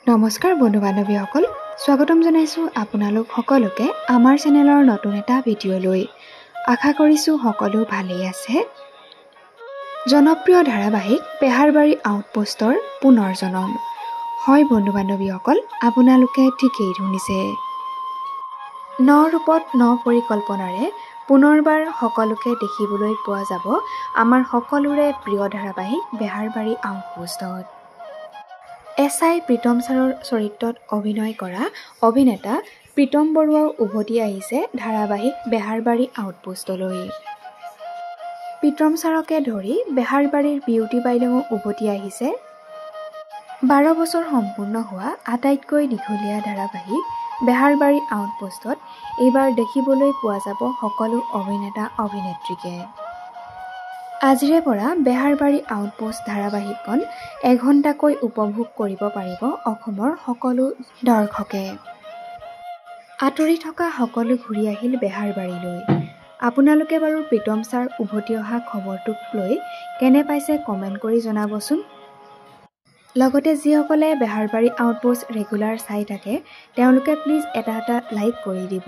নমস্কাৰ বন্ধু বান্ধৱীসকল, স্বাগতম জনাইছোঁ আপোনালোক সকলোকে আমাৰ চেনেলৰ নতুন এটা ভিডিঅ'লৈ। আশা কৰিছোঁ সকলো ভালেই আছে। জনপ্ৰিয় ধাৰাবাহিক বেহাৰবাৰী আউটপোষ্টৰ পুনৰ জনম। হয় বন্ধু বান্ধৱীসকল, আপোনালোকে ঠিকেই শুনিছে। ন ৰূপত ন পৰিকল্পনাৰে পুনৰবাৰ সকলোকে দেখিবলৈ পোৱা যাব আমাৰ সকলোৰে প্ৰিয় ধাৰাবাহিক বেহাৰবাৰী আউটপোষ্টত। এছ.আই. প্ৰীতম ছাৰৰ চৰিত্ৰত অভিনয় কৰা অভিনেতা প্ৰীতম বৰুৱাও উভতি আহিছে ধাৰাবাহিক বেহাৰবাৰী আউটপোষ্টলৈ। প্ৰীতম ছাৰকে ধৰি বেহাৰবাৰীৰ বিউটি বাইদেউ উভতি আহিছে। 12 বছৰ সম্পূৰ্ণ হোৱা আটাইতকৈ দীঘলীয়া ধাৰাবাহিক বেহাৰবাৰী আউটপোষ্টত এইবাৰ দেখিবলৈ পোৱা যাব সকলো অভিনেতা অভিনেত্ৰীকে। আজিৰে পৰা বেহাৰবাৰী আউটপোষ্ট ধাৰাবাহিকখন এঘণ্টাকৈ উপভোগ কৰিব পাৰিব অসমৰ সকলো দৰ্শকে। আঁতৰি থকা সকলো ঘূৰি আহিল বেহাৰবাৰীলৈ। আপোনালোকে বাৰু প্ৰীতম ছাৰ উভতি অহা খবৰটোক লৈ কেনে পাইছে কমেণ্ট কৰি জনাবচোন। লগতে যিসকলে বেহাৰবাৰী আউটপোষ্ট ৰেগুলাৰ চাই থাকে তেওঁলোকে প্লিজ এটা লাইক কৰি দিব।